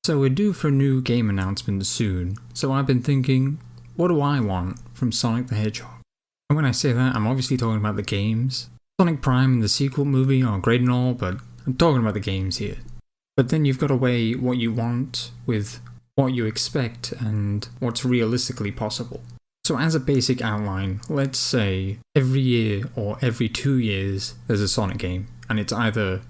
So we're due for a new game announcement soon, so I've been thinking, what do I want from Sonic the Hedgehog? And when I say that, I'm obviously talking about the games. Sonic Prime and the sequel movie are great and all, but I'm talking about the games here. But then you've got to weigh what you want with what you expect and what's realistically possible. So as a basic outline, let's say every year or every 2 years there's a Sonic game, and it's either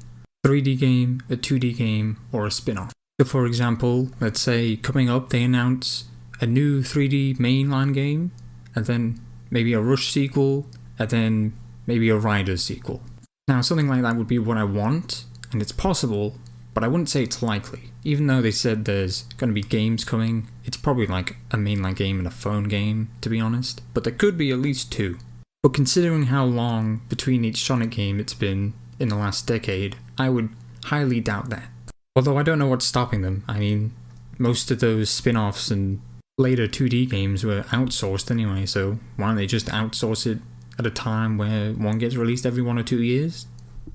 a 3D game, a 2D game, or a spin-off. So for example, let's say coming up they announce a new 3D mainline game, and then maybe a Rush sequel, and then maybe a Riders sequel. Now something like that would be what I want, and it's possible, but I wouldn't say it's likely. Even though they said there's going to be games coming, it's probably like a mainline game and a phone game, to be honest. But there could be at least 2. But considering how long between each Sonic game it's been in the last decade, I would highly doubt that. Although I don't know what's stopping them. I mean, most of those spin-offs and later 2D games were outsourced anyway, so why don't they just outsource it at a time where one gets released every 1 or 2 years?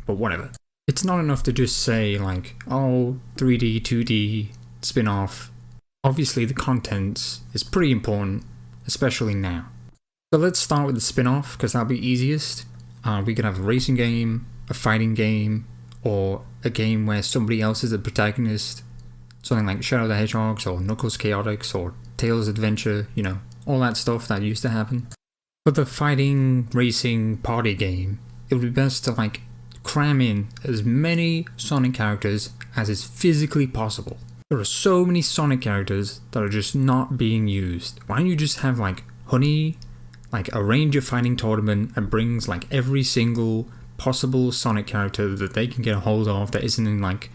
But whatever. It's not enough to just say like, oh, 3D, 2D, spin-off. Obviously the contents is pretty important, especially now. So let's start with the spin-off, because that'll be easiest. We could have a racing game, a fighting game, or a game where somebody else is the protagonist. Something like Shadow the Hedgehog, or Knuckles Chaotix, or Tails Adventure, you know, all that stuff that used to happen. For the fighting, racing, party game, it would be best to like cram in as many Sonic characters as is physically possible. There are so many Sonic characters that are just not being used. Why don't you just have like Honey, like arrange a fighting tournament and brings like every single possible Sonic character that they can get a hold of that isn't in like,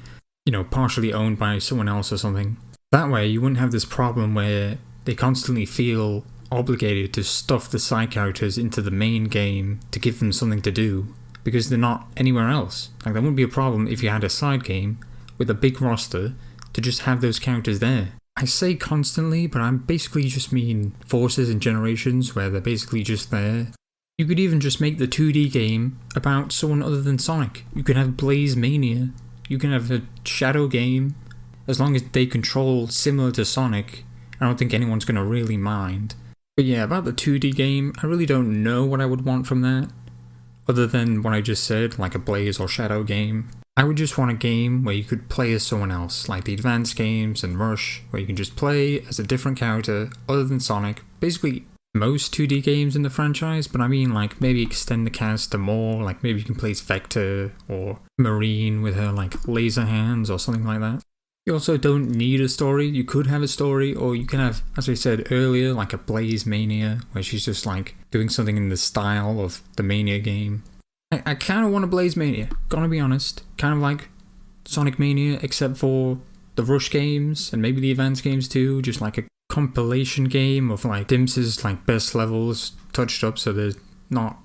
you know, partially owned by someone else or something. That way you wouldn't have this problem where they constantly feel obligated to stuff the side characters into the main game to give them something to do, because they're not anywhere else. Like, that wouldn't be a problem if you had a side game with a big roster to just have those characters there. I say constantly, but I basically just mean Forces and Generations, where they're basically just there. You could even just make the 2D game about someone other than Sonic. You could have Blaze Mania. You can have a Shadow game. As long as they control similar to Sonic, I don't think anyone's going to really mind. But yeah, about the 2D game, I really don't know what I would want from that. Other than what I just said, like a Blaze or Shadow game. I would just want a game where you could play as someone else, like the advanced games and Rush, where you can just play as a different character other than Sonic. Basically, most 2D games in the franchise, but I mean like maybe extend the cast to more, like maybe you can play as Vector or Marine with her like laser hands or something like that. You also don't need a story. You could have a story, or you can have, as I said earlier, like a Blaze Mania, where she's just like doing something in the style of the Mania game. I kind of want a Blaze Mania, gonna be honest. Kind of like Sonic Mania, except for the Rush games, and maybe the advanced games too, just like a compilation game of like Dimps' like best levels touched up so they're not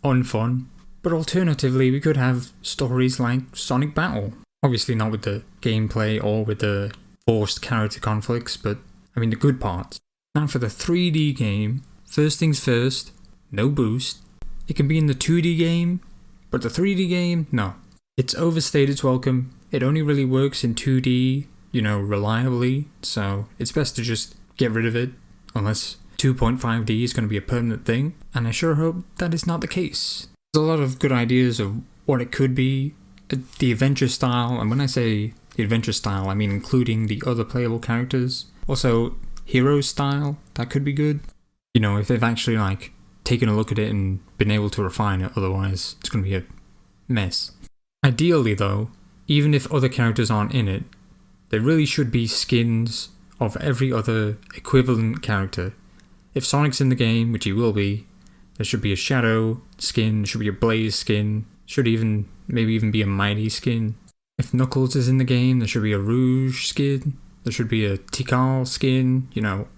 unfun. But alternatively, we could have stories like Sonic Battle. Obviously not with the gameplay or with the forced character conflicts, but I mean the good parts. Now for the 3D game, first things first, no boost. It can be in the 2D game, but the 3D game, no. It's overstayed its welcome. It only really works in 2D, you know, reliably, so it's best to just get rid of it, unless 2.5D is going to be a permanent thing, and I sure hope that is not the case. There's a lot of good ideas of what it could be. The adventure style, and when I say the adventure style, I mean including the other playable characters. Also, hero style, that could be good. You know, if they've actually like taken a look at it and been able to refine it, otherwise it's going to be a mess. Ideally though, even if other characters aren't in it, there really should be skins of every other equivalent character. If Sonic's in the game, which he will be, there should be a Shadow skin, should be a Blaze skin, should maybe even be a Mighty skin. If Knuckles is in the game, there should be a Rouge skin, there should be a Tikal skin, you know,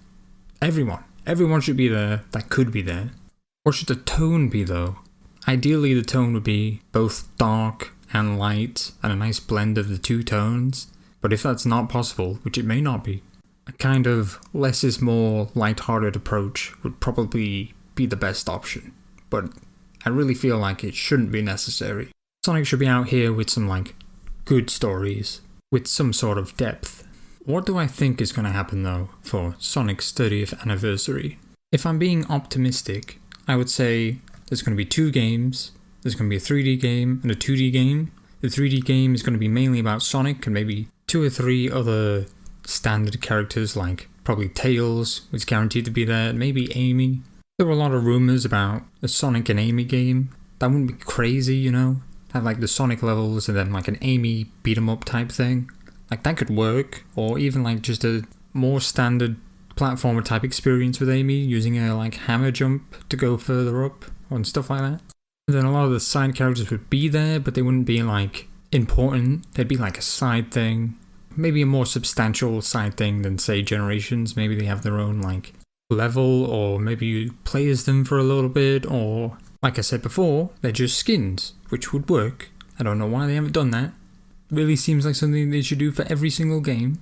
everyone. Everyone should be there that could be there. What should the tone be though? Ideally the tone would be both dark and light and a nice blend of the two tones, but if that's not possible, which it may not be, a kind of less is more light-hearted approach would probably be the best option, but I really feel like it shouldn't be necessary. Sonic should be out here with some like good stories, with some sort of depth. What do I think is going to happen though for Sonic's 30th anniversary? If I'm being optimistic, I would say there's going to be 2 games. There's going to be a 3D game and a 2D game. The 3D game is going to be mainly about Sonic and maybe 2 or 3 other standard characters like probably Tails, who's guaranteed to be there, maybe Amy. There were a lot of rumours about a Sonic and Amy game. That wouldn't be crazy, you know? Have like the Sonic levels and then like an Amy beat 'em up type thing. Like that could work, or even like just a more standard platformer type experience with Amy using a like hammer jump to go further up and stuff like that. And then a lot of the side characters would be there, but they wouldn't be like important. They'd be like a side thing, maybe a more substantial side thing than say Generations. Maybe they have their own like level, or maybe you play as them for a little bit, or like I said before, they're just skins, which would work. I don't know why they haven't done that. Really seems like something they should do for every single game.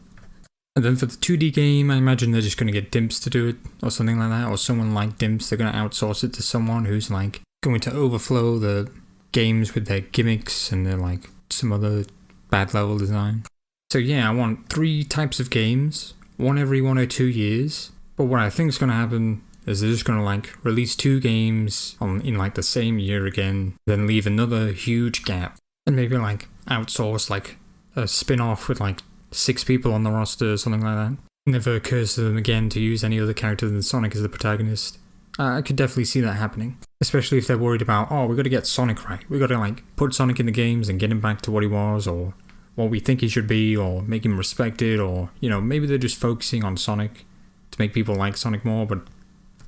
And then for the 2D game, I imagine they're just going to get Dimps to do it, or something like that, or someone like Dimps. They're going to outsource it to someone who's like going to overflow the games with their gimmicks and their like some other bad level design. So yeah, I want 3 types of games, one every 1 or 2 years. But what I think is going to happen is they're just going to like release 2 games in like the same year again, then leave another huge gap, and maybe like outsource like a spin-off with like 6 people on the roster or something like that. It never occurs to them again to use any other character than Sonic as the protagonist. I could definitely see that happening. Especially if they're worried about, oh, we got to get Sonic right. We got to like put Sonic in the games and get him back to what he was, or what we think he should be, or make him respected, or, you know, maybe they're just focusing on Sonic to make people like Sonic more, but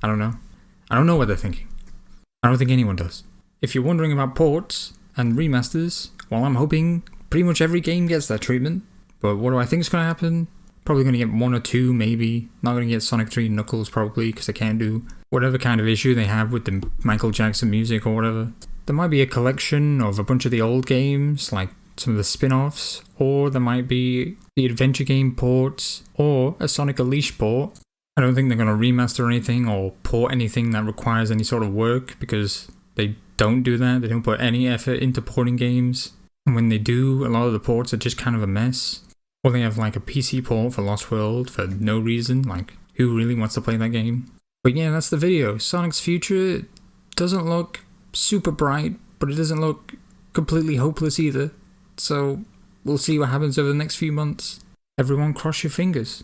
I don't know. I don't know what they're thinking. I don't think anyone does. If you're wondering about ports and remasters, well, I'm hoping pretty much every game gets that treatment. But what do I think is going to happen? Probably going to get 1 or 2, maybe. Not going to get Sonic 3 and Knuckles, probably, because they can't do whatever kind of issue they have with the Michael Jackson music or whatever. There might be a collection of a bunch of the old games, like some of the spin-offs, or there might be the adventure game ports, or a Sonic Unleashed port. I don't think they're going to remaster anything or port anything that requires any sort of work, because they don't do that. They don't put any effort into porting games. And when they do, a lot of the ports are just kind of a mess. Or they have like a PC port for Lost World for no reason. Like, who really wants to play that game? But yeah, that's the video. Sonic's future doesn't look super bright, but it doesn't look completely hopeless either. So we'll see what happens over the next few months. Everyone cross your fingers.